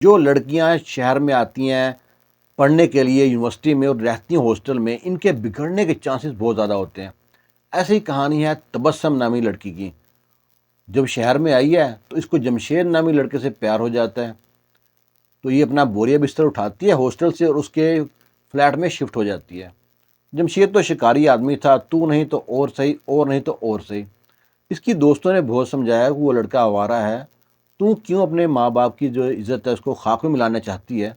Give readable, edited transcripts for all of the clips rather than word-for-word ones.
جو لڑکیاں شہر میں آتی ہیں پڑھنے کے لیے یونیورسٹی میں اور رہتی ہیں ہاسٹل میں، ان کے بگڑنے کے چانسز بہت زیادہ ہوتے ہیں۔ ایسی ہی کہانی ہے تبسم نامی لڑکی کی۔ جب شہر میں آئی ہے تو اس کو جمشید نامی لڑکے سے پیار ہو جاتا ہے، تو یہ اپنا بوریا بستر اٹھاتی ہے ہاسٹل سے اور اس کے فلیٹ میں شفٹ ہو جاتی ہے۔ جمشید تو شکاری آدمی تھا، تو نہیں تو اور صحیح، اور نہیں تو اور صحیح۔ اس کی دوستوں نے بہت سمجھایا کہ وہ لڑکا آوارہ ہے، تو کیوں اپنے ماں باپ کی جو عزت ہے اس کو خاک میں ملانا چاہتی ہے۔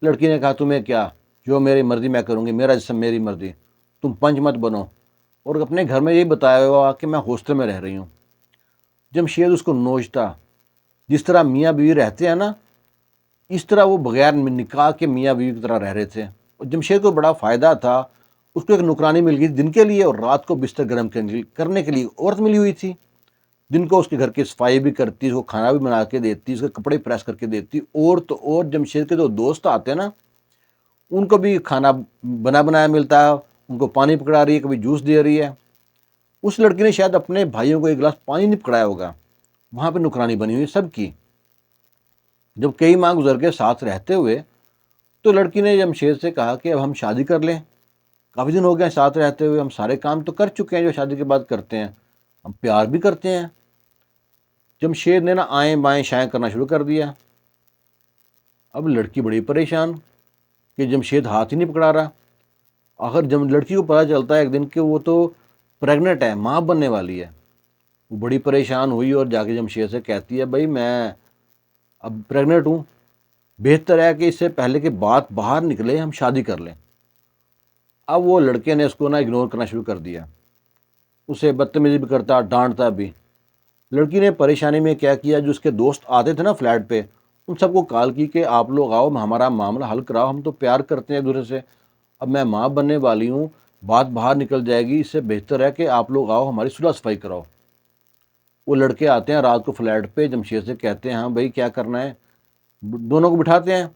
لڑکی نے کہا تمہیں کیا، جو میری مرضی میں کروں گی، میرا جسم میری مرضی، تم پنچ مت بنو، اور اپنے گھر میں یہی بتایا ہوا کہ میں ہاسٹل میں رہ رہی ہوں۔ جمشید اس کو نوچتا، جس طرح میاں بیوی رہتے ہیں نا، اس طرح وہ بغیر نکاح کے میاں بیوی کی طرح رہ رہے تھے۔ اور جمشید کو بڑا فائدہ تھا، اس کو ایک نوکرانی مل گئی دن کے لیے، اور رات کو بستر گرم کرنے کے لیے عورت ملی ہوئی تھی۔ دن کو اس کے گھر کی صفائی بھی کرتی، اس کو کھانا بھی بنا کے دیتی، اس کے کپڑے پریس کر کے دیتی، اور تو اور جمشید کے جو دوست آتے ہیں نا، ان کو بھی کھانا بنا بنایا ملتا ہے، ان کو پانی پکڑا رہی ہے، کبھی جوس دے رہی ہے۔ اس لڑکی نے شاید اپنے بھائیوں کو ایک گلاس پانی نہیں پکڑایا ہوگا، وہاں پہ نوکرانی بنی ہوئی سب کی۔ جب کئی ماہ گزر کے ساتھ رہتے ہوئے، تو لڑکی نے جمشید سے کہا کہ اب ہم شادی کر لیں، کافی دن ہو گئے ہیں ساتھ رہتے ہوئے، ہم سارے کام تو کر چکے ہیں جو شادی کے بعد کرتے ہیں، ہم پیار بھی کرتے ہیں۔ جمشید نے نا آئیں بائیں شائیں کرنا شروع کر دیا۔ اب لڑکی بڑی پریشان کہ جمشید ہاتھ ہی نہیں پکڑا رہا۔ آخر جب لڑکی کو پتہ چلتا ہے ایک دن کہ وہ تو پریگننٹ ہے، ماں بننے والی ہے، وہ بڑی پریشان ہوئی اور جا کے جمشید سے کہتی ہے بھائی میں اب پریگننٹ ہوں، بہتر ہے کہ اس سے پہلے کہ بات باہر نکلے ہم شادی کر لیں۔ اب وہ لڑکے نے اس کو نا اگنور کرنا شروع کر دیا، اسے بدتمیزی بھی کرتا، ڈانٹتا بھی۔ لڑکی نے پریشانی میں کیا کیا، جو اس کے دوست آتے تھے نا فلیٹ پہ، ان سب کو کال کی کہ آپ لوگ آؤ، ہمارا معاملہ حل کراؤ، ہم تو پیار کرتے ہیں ایک دوسرے سے، اب میں ماں بننے والی ہوں، بات باہر نکل جائے گی، اس سے بہتر ہے کہ آپ لوگ آؤ، ہماری صلح صفائی کراؤ۔ وہ لڑکے آتے ہیں رات کو فلیٹ پہ، جمشید سے کہتے ہیں ہاں بھائی کیا کرنا ہے، دونوں کو بٹھاتے ہیں۔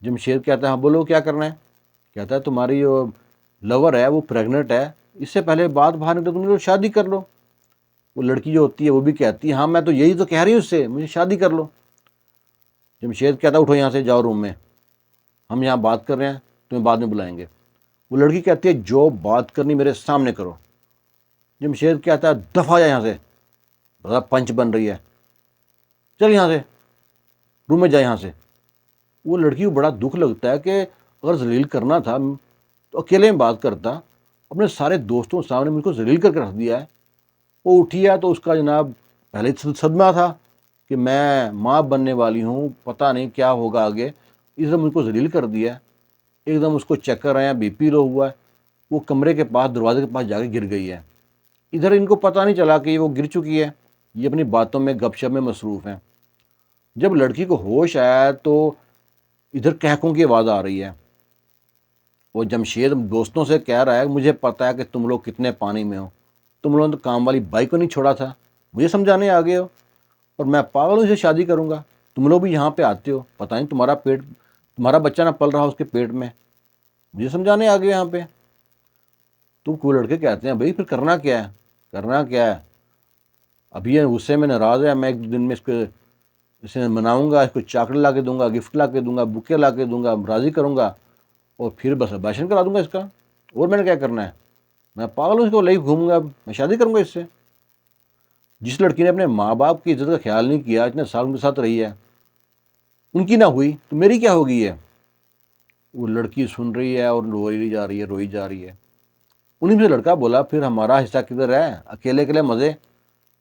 جمشید کہتا ہے ہاں بولو کیا کرنا ہے۔ کہتا ہے تمہاری جو لور ہے وہ پریگننٹ ہے، اس سے پہلے بات باہر نکلے تم لوگ شادی کر لو۔ وہ لڑکی جو ہوتی ہے وہ بھی کہتی ہے ہاں میں تو یہی تو کہہ رہی ہوں اس سے، مجھے شادی کر لو۔ جمشید کہتا ہے اٹھو یہاں سے، جاؤ روم میں، ہم یہاں بات کر رہے ہیں، تمہیں بعد میں بلائیں گے۔ وہ لڑکی کہتی ہے جو بات کرنی میرے سامنے کرو۔ جمشید کہتا ہے دفعہ جا یہاں سے، بڑا پنچ بن رہی ہے، چل یہاں سے، روم میں جا یہاں سے۔ وہ لڑکی کو بڑا دکھ لگتا ہے کہ اگر ذلیل کرنا تھا تو اکیلے میں بات کرتا، اپنے سارے دوستوں کے سامنے مجھ کو ذلیل کر کے رکھ دیا ہے۔ وہ اٹھی ہے تو اس کا جناب پہلے صدمہ تھا کہ میں ماں بننے والی ہوں، پتہ نہیں کیا ہوگا آگے، اس نے مجھ کو ذلیل کر دیا ہے۔ ایک دم اس کو چکر آیا، بی پی لو ہوا ہے، وہ کمرے کے پاس دروازے کے پاس جا کے گر گئی ہے۔ ادھر ان کو پتہ نہیں چلا کہ وہ گر چکی ہے، یہ اپنی باتوں میں گپ شپ میں مصروف ہیں۔ جب لڑکی کو ہوش آیا تو ادھر کہکوں کی آواز آ رہی ہے۔ وہ جمشید دوستوں سے کہہ رہا ہے مجھے پتہ ہے کہ تم لوگ کتنے پانی میں ہو، تم لوگوں نے تو کام والی بائی کو نہیں چھوڑا تھا، مجھے سمجھانے آ گئے ہو، اور میں پاگل ہوں سے شادی کروں گا، تم لوگ بھی یہاں پہ آتے ہو، پتہ نہیں تمہارا بچہ نہ پل رہا اس کے پیٹ میں، مجھے سمجھانے آ گئے یہاں پہ۔ تو کوئی لڑکے کہتے ہیں بھائی پھر کرنا کیا ہے، کرنا کیا ہے، ابھی یہ غصے میں ناراض ہے، میں ایک دن میں اسے مناؤں گا، اس کو چاکلیٹ لا کے دوں گا، گفٹ لا کے دوں گا، بکے لا کے دوں گا، راضی کروں گا، اور پھر بس ابائشن کرا دوں گا اس کا، اور میں نے کیا کرنا ہے، میں پاگل ہوں، اس کو لے گھوموں گا، میں شادی کروں گا اس سے۔ جس لڑکی نے اپنے ماں باپ کی عزت کا خیال نہیں کیا، اتنے سال ان کے ساتھ رہی ہے، ان کی نہ ہوئی تو میری کیا ہوگی ہے۔ وہ لڑکی سن رہی ہے اور روئی جا رہی ہے، روئی جا رہی ہے۔ انہیں سے لڑکا بولا پھر ہمارا حصہ کدھر ہے، اکیلے اکیلے مزے۔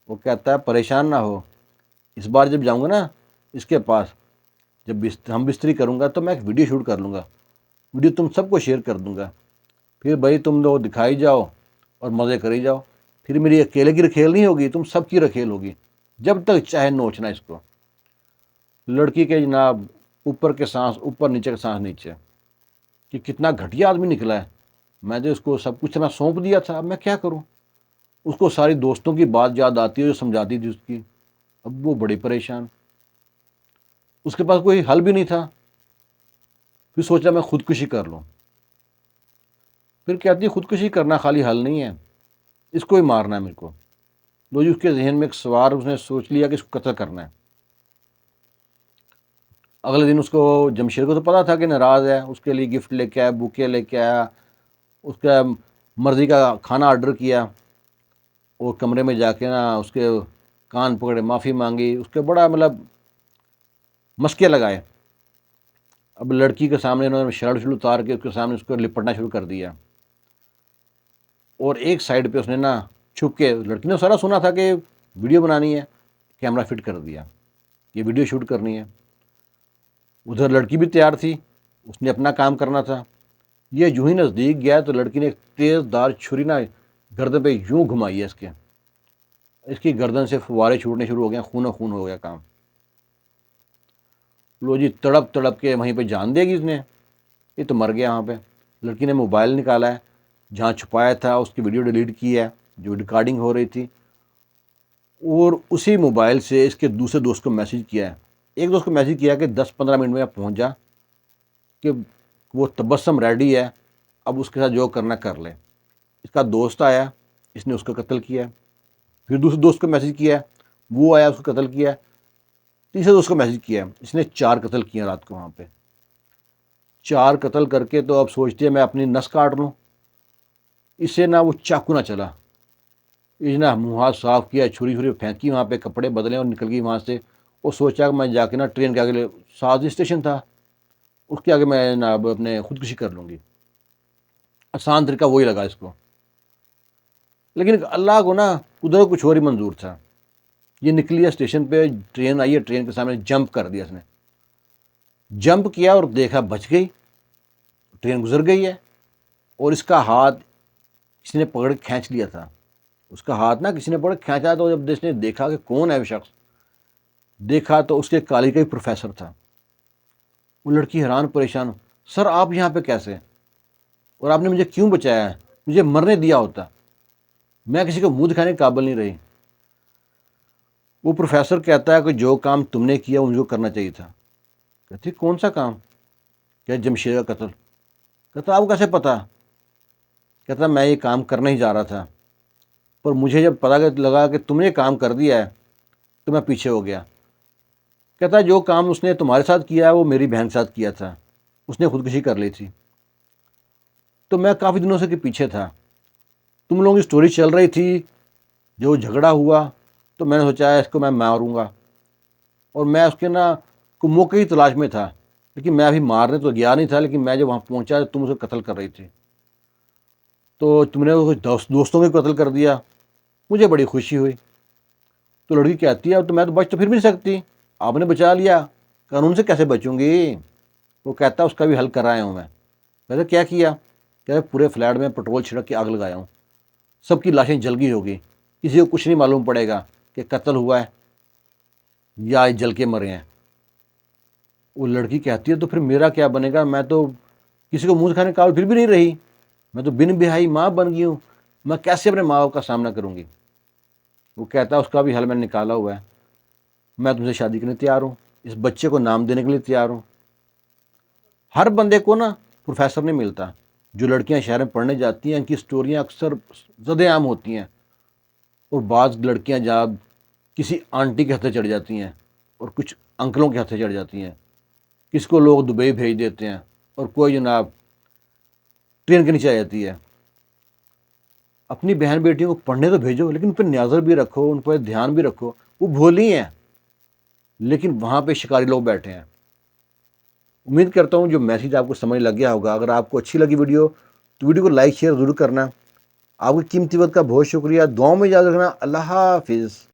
وہ کہتا ہے پریشان نہ ہو، اس بار جب جاؤں گا نا اس کے پاس، جب ہم بستری کروں گا تو میں ایک ویڈیو شوٹ کر لوں گا، ویڈیو تم سب کو شیئر کر دوں گا، پھر بھائی تم لوگ دکھائی جاؤ اور مزے کری جاؤ، پھر میری اکیلے کی رکھیل نہیں ہوگی، تم سب کی رکھیل ہوگی، جب تک چاہے نوچنا اس کو۔ لڑکی کے جناب اوپر کے سانس اوپر، نیچے کے سانس نیچے، کہ کتنا گھٹیا آدمی نکلا ہے، میں نے اس کو سب کچھ میں سونپ دیا تھا، اب میں کیا کروں۔ اس کو ساری دوستوں کی بات یاد آتی ہے جو سمجھاتی تھی اس کی، اب وہ بڑی پریشان، اس کے پاس کوئی حل بھی نہیں تھا، پھر سوچا میں خودکشی کر لوں۔ پھر کہتی خودکشی کرنا خالی حل نہیں ہے، اس کو ہی مارنا ہے میرے کو۔ لو جی، اس کے ذہن میں ایک سوار اس نے سوچ لیا کہ اس کو قتل کرنا ہے۔ اگلے دن اس کو جمشید کو تو پتہ تھا کہ ناراض ہے، اس کے لیے گفٹ لے کے آیا، بوکے لے کے آیا، اس کا مرضی کا کھانا آرڈر کیا، اور کمرے میں جا کے نا اس کے کان پکڑے، معافی مانگی، اس کے بڑا مطلب مسکے لگائے۔ اب لڑکی کے سامنے انہوں نے شرٹ اتار کے اس کے سامنے اس کو لپٹنا شروع کر دیا، اور ایک سائڈ پہ اس نے نا چھپ کے، لڑکی نے سارا سنا تھا کہ ویڈیو بنانی ہے، کیمرہ فٹ کر دیا، یہ ویڈیو شوٹ کرنی ہے۔ ادھر لڑکی بھی تیار تھی، اس نے اپنا کام کرنا تھا۔ یہ یوں ہی نزدیک گیا تو لڑکی نے ایک تیز دار چھری نا گردن پہ یوں گھمائی ہے، اس کی گردن سے فوارے چھوٹنے شروع ہو گئے، خون و خون ہو گیا کام۔ لو جی، تڑپ تڑپ کے وہیں پہ جان دے گی اس نے، یہ تو مر گیا وہاں پہ۔ لڑکی نے موبائل نکالا ہے، جہاں چھپایا تھا اس کی ویڈیو ڈیلیٹ کی ہے جو ریکارڈنگ ہو رہی تھی، اور اسی موبائل سے اس کے دوسرے دوست کو میسیج کیا ہے۔ ایک دوست کو میسیج کیا کہ 10-15 منٹ میں آپ پہنچ جا، کہ وہ تبسم ریڈی ہے، اب اس کے ساتھ جو کرنا کر لے۔ اس کا دوست آیا، اس نے اس کو قتل کیا۔ پھر دوسرے دوست کو میسیج کیا، وہ آیا، اس کو قتل کیا۔ تیسرے دوست کو میسیج کیا، اس نے 4 قتل کیے رات کو وہاں پہ۔ 4 قتل کر کے تو اب سوچتے ہیں میں اپنی نس کاٹ لوں۔ اسے نہ وہ چاقو نہ چلا، اس نے منہ ہاتھ صاف کیا، چھری پھینکی وہاں پہ، کپڑے بدلے اور نکل گئی وہاں سے۔ اور سوچا کہ میں جا کے نا ٹرین کے آگے، سازی اسٹیشن تھا، اس کے آگے میں نا اپنے خودکشی کر لوں گی۔ آسان طریقہ وہی لگا اس کو، لیکن اللہ کو نا قدرت کچھ اور ہی منظور تھا۔ یہ نکلی ہے اسٹیشن پہ، ٹرین آئی ہے، ٹرین کے سامنے جمپ کر دیا اس نے۔ جمپ کیا اور دیکھا بچ گئی، ٹرین گزر گئی ہے، اور اس کا ہاتھ کسی نے پکڑ کے کھینچ لیا تھا۔ اس کا ہاتھ نا کسی نے پکڑ کے کھینچا، تو جب اس نے دیکھا کہ کون ہے وہ شخص، دیکھا تو اس کے کالج کا ہی پروفیسر تھا۔ وہ لڑکی حیران پریشان، سر آپ یہاں پہ کیسے، اور آپ نے مجھے کیوں بچایا ہے؟ مجھے مرنے دیا ہوتا، میں کسی کو منہ دکھانے کے قابل نہیں رہی۔ وہ پروفیسر کہتا ہے کہ جو کام تم نے کیا مجھے کرنا چاہیے تھا۔ کہتی کون سا کام؟ کیا جمشید کا قتل؟ کہتا آپ کو کیسے پتا؟ کہتا میں یہ کام کرنے ہی جا رہا تھا، پر مجھے جب پتہ لگا کہ تم نے یہ کام کر دیا ہے تو میں پیچھے ہو گیا۔ کہتا جو کام اس نے تمہارے ساتھ کیا ہے وہ میری بہن کے ساتھ کیا تھا، اس نے خودکشی کر لی تھی، تو میں کافی دنوں سے پیچھے تھا۔ تم لوگوں کی سٹوری چل رہی تھی، جو جھگڑا ہوا تو میں نے سوچا اس کو میں ماروں گا، اور میں اس کے نا کو موقع کی تلاش میں تھا، لیکن میں ابھی مارنے تو گیا نہیں تھا، لیکن میں جب وہاں پہنچا تو تم اسے قتل کر رہی تھی، تو تم نے دوستوں کو قتل کر دیا، مجھے بڑی خوشی ہوئی۔ تو لڑکی کہتی ہے اب تو میں تو بچ تو پھر بھی نہیں سکتی، آپ نے بچا لیا، قانون سے کیسے بچوں گی؟ وہ کہتا اس کا بھی حل کر آیا ہوں میں۔ کہتے کیا کیا؟ کہتے پورے فلیٹ میں پٹرول چھڑک کے آگ لگایا ہوں، سب کی لاشیں جل گئی ہوگی، کسی کو کچھ نہیں معلوم پڑے گا کہ قتل ہوا ہے یا جل کے مرے ہیں۔ وہ لڑکی کہتی ہے تو پھر میرا کیا بنے گا؟ میں تو کسی کو منہ دکھانے کے قابل پھر بھی نہیں رہی، میں تو بن بہائی ماں بن گئی ہوں، میں کیسے اپنے ماں باپ کا سامنا کروں گی؟ وہ کہتا ہے اس کا بھی حل میں نے نکالا ہوا ہے، میں تم سے شادی کرنے تیار ہوں، اس بچے کو نام دینے کے لیے تیار ہوں۔ ہر بندے کو نا پروفیسر نہیں ملتا۔ جو لڑکیاں شہر میں پڑھنے جاتی ہیں ان کی سٹوریاں اکثر زد عام ہوتی ہیں، اور بعض لڑکیاں جب کسی آنٹی کے ہتھے چڑھ جاتی ہیں اور کچھ انکلوں کے ہتھے چڑھ جاتی ہیں، کس کو لوگ دبئی بھیج دیتے ہیں، اور کوئی جناب ٹرین کے نیچے آ جاتی ہے۔ اپنی بہن بیٹیوں کو پڑھنے تو بھیجو، لیکن ان پہ نظر بھی رکھو، ان پہ دھیان بھی رکھو۔ وہ بھولی ہیں لیکن وہاں پہ شکاری لوگ بیٹھے ہیں۔ امید کرتا ہوں جو میسیج آپ کو سمجھ لگ گیا ہوگا۔ اگر آپ کو اچھی لگی ویڈیو تو ویڈیو کو لائک شیئر ضرور کرنا۔ آپ کی قیمتی وقت کا بہت شکریہ، دعاؤں میں یاد رکھنا۔ اللہ حافظ۔